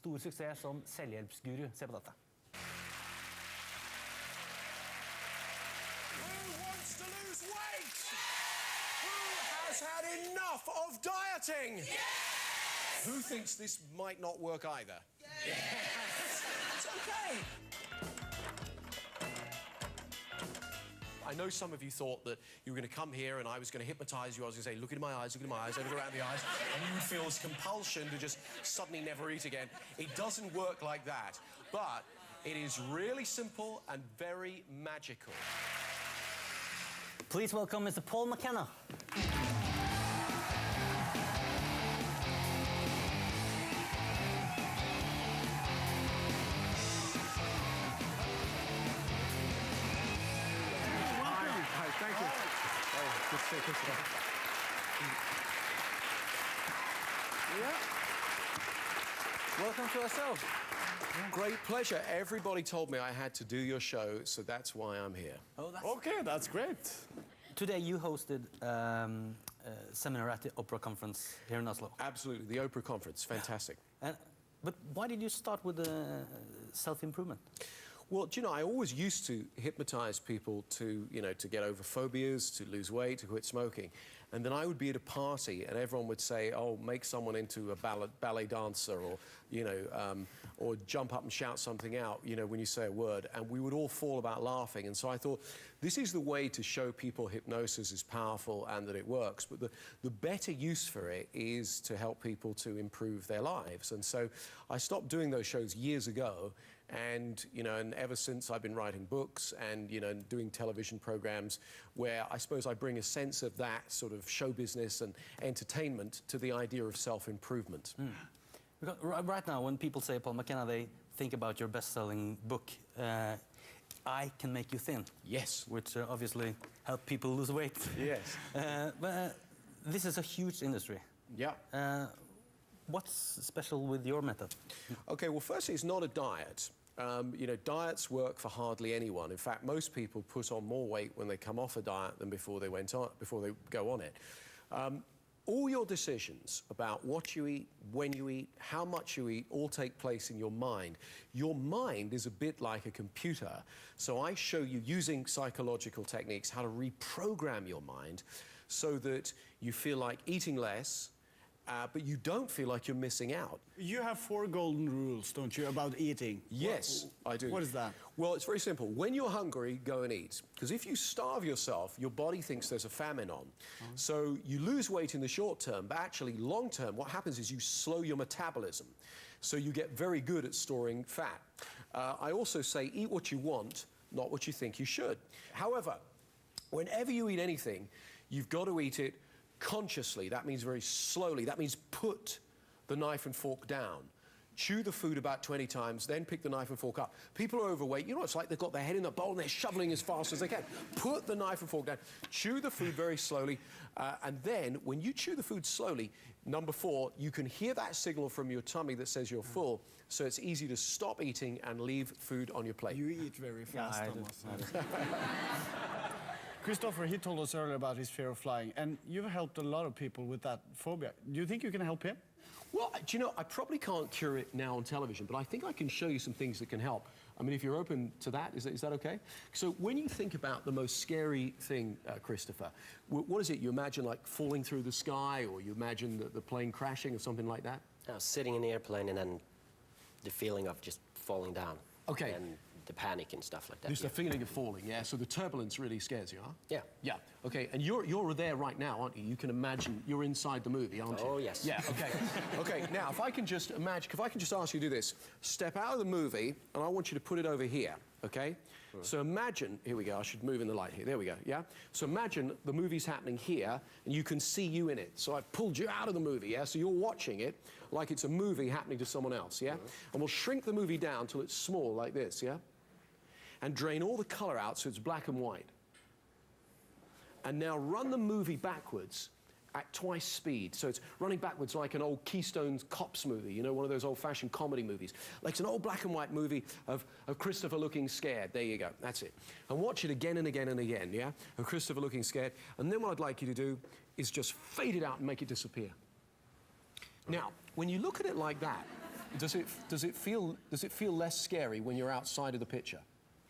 stor suksess som selvhjelpsguru. Se på dette. Who wants to lose weight? Who has had enough of dieting? Yes! Who thinks this might not work either? Yes! It's okay. I know some of you thought that you were going to come here and I was going to hypnotize you. I was going to say, look into my eyes, look into my eyes, look around the eyes, and you would feel this compulsion to just suddenly never eat again. It doesn't work like that. But it is really simple and very magical. Please welcome Mr. Paul McKenna. Thank you. Oh, good to see you, Kristoffer. Yeah. Welcome to ourselves. Great pleasure. Everybody told me I had to do your show, so that's why I'm here. Oh, that's... Okay, that's great. Today you hosted a seminar at the Opera Conference here in Oslo. Absolutely, the Oprah Conference, fantastic. But why did you start with self-improvement? Well, do you know, I always used to hypnotize people to, you know, to get over phobias, to lose weight, to quit smoking. And then I would be at a party and everyone would say, oh, make someone into a ballet dancer or, you know, or jump up and shout something out, you know, when you say a word. And we would all fall about laughing. And so I thought, this is the way to show people hypnosis is powerful and that it works. But the better use for it is to help people to improve their lives. And so I stopped doing those shows years ago. And, you know, and ever since I've been writing books and, you know, doing television programs where I suppose I bring a sense of that sort of show business and entertainment to the idea of self-improvement. Because right now, when people say Paul McKenna, they think about your best-selling book, I Can Make You Thin. Yes. Which obviously help people lose weight. Yes. But this is a huge industry. Yeah. What's special with your method? Okay, well, firstly, it's not a diet. You know, diets work for hardly anyone. In fact, most people put on more weight when they come off a diet than before they go on it. All your decisions about what you eat, when you eat, how much you eat, all take place in your mind. Your mind is a bit like a computer. So I show you, using psychological techniques, how to reprogram your mind so that you feel like eating less, but you don't feel like you're missing out. You have 4 golden rules, don't you, about eating? Yes, I do. What is that? Well, it's very simple. When you're hungry, go and eat. Because if you starve yourself, your body thinks there's a famine on. So you lose weight in the short term, but actually long term, what happens is you slow your metabolism. So you get very good at storing fat. I also say eat what you want, not what you think you should. However, whenever you eat anything, you've got to eat it consciously. That means very slowly. That means put the knife and fork down. Chew the food about 20 times, then pick the knife and fork up. People are overweight. You know, it's like they've got their head in the bowl and they're shoveling as fast as they can. Put the knife and fork down. Chew the food very slowly. And then, when you chew the food slowly, number 4, you can hear that signal from your tummy that says you're full. So it's easy to stop eating and leave food on your plate. You eat very fast, Yeah, Thomas. Kristoffer, he told us earlier about his fear of flying, and you've helped a lot of people with that phobia. Do you think you can help him? Well, do you know, I probably can't cure it now on television, but I think I can show you some things that can help. I mean, if you're open to that, is that okay? So when you think about the most scary thing, Kristoffer, what is it? You imagine, like, falling through the sky, or you imagine the plane crashing or something like that? Sitting in the airplane and then the feeling of just falling down. Okay. And the panic and stuff like that. Just the feeling of falling, yeah? So the turbulence really scares you, huh? Yeah. Yeah, okay. And you're there right now, aren't you? You can imagine you're inside the movie, aren't you? Oh, yes. Yeah, okay. Okay, now, if I can just ask you to do this. Step out of the movie, and I want you to put it over here, okay? So imagine, here we go, I should move in the light here. There we go, yeah? So imagine the movie's happening here, and you can see you in it. So I've pulled you out of the movie, yeah? So you're watching it like it's a movie happening to someone else, yeah? And we'll shrink the movie down till it's small, like this, yeah? And drain all the colour out so it's black and white. And now run the movie backwards at twice speed. So it's running backwards like an old Keystone Cops movie, you know, one of those old-fashioned comedy movies. Like it's an old black and white movie of Kristoffer looking scared. There you go, that's it. And watch it again and again and again, yeah? Of Kristoffer looking scared. And then what I'd like you to do is just fade it out and make it disappear. Now, when you look at it like that, Does it feel less scary when you're outside of the picture?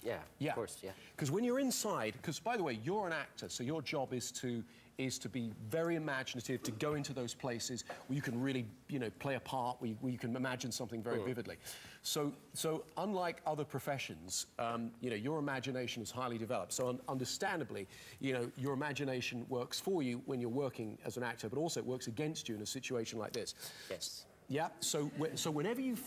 Yeah, of course, yeah. Because when you're inside, because by the way, you're an actor, so your job is to be very imaginative, to go into those places where you can really, play a part, where you can imagine something very vividly. So unlike other professions, your imagination is highly developed. So understandably, your imagination works for you when you're working as an actor, but also it works against you in a situation like this. Yes. Yeah, so whenever you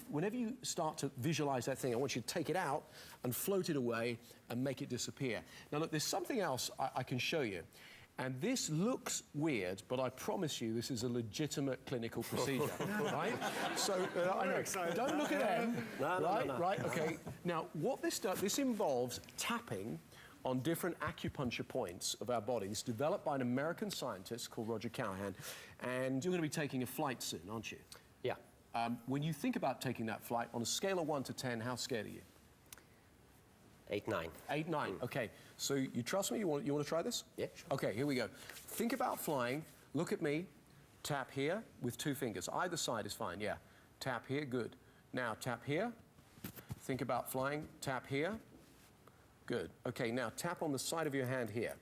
start to visualize that thing, I want you to take it out and float it away and make it disappear. Now look, there's something else I can show you. And this looks weird, but I promise you this is a legitimate clinical procedure, right? So, I know, don't look at them, No. Right, okay. Now, what this does, this involves tapping on different acupuncture points of our body. It's developed by an American scientist called Roger Callahan, and you're going to be taking a flight soon, aren't you? Yeah. When you think about taking that flight, on a scale of 1 to 10, how scared are you? 8, 9. 8, 9, okay. So you trust me? You want to try this? Yeah, sure. Okay, here we go. Think about flying. Look at me. Tap here with 2 fingers. Either side is fine, yeah. Tap here, good. Now tap here. Think about flying. Tap here. Good. Okay, now tap on the side of your hand here.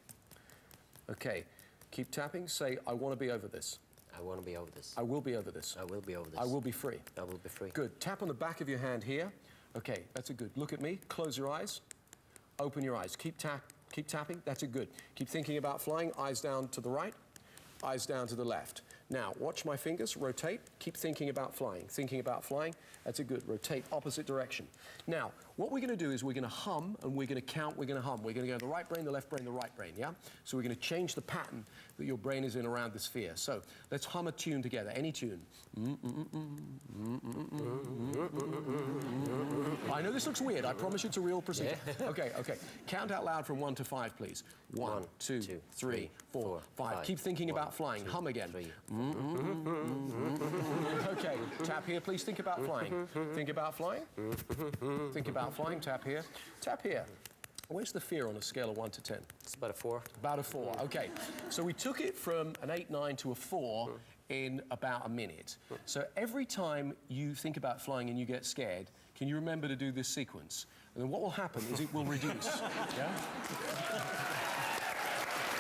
Okay, keep tapping. Say, I want to be over this. I want to be over this. I will be over this. I will be over this. I will be free. I will be free. Good. Tap on the back of your hand here. Okay, that's a good. Look at me. Close your eyes. Open your eyes. Keep tapping. That's a good. Keep thinking about flying. Eyes down to the right. Eyes down to the left. Now, watch my fingers. Rotate. Keep thinking about flying. Thinking about flying. That's a good. Rotate opposite direction. Now, what we're going to do is we're going to hum and we're going to count. We're going to hum. We're going to go the right brain, the left brain, the right brain, yeah? So we're going to change the pattern that your brain is in around the sphere. So let's hum a tune together. Any tune. I know this looks weird. I promise you it's a real procedure. Yeah. Okay. Count out loud from 1 to 5, please. 1, 2, 3, 4, 5. Keep thinking about flying. Hum again. 3. Okay, tap here, please. Think about flying. Think about flying. Think about flying. Tap here. Tap here. Where's the fear on a scale of 1 to 10? It's about a 4. About a 4, okay. So we took it from an 8, 9 to a 4 in about a minute. So every time you think about flying and you get scared, can you remember to do this sequence? And then what will happen is it will reduce. Yeah?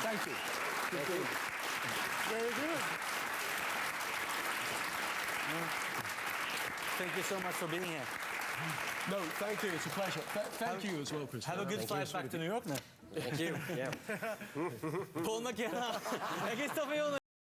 Thank you. Thank you. Very good. Thank you so much for being here. No, thank you. It's a pleasure. Thank you as well, Chris. Have a good flight back to New York now. Thank you. Yeah. Paul McKenna and Kristoffer Joner.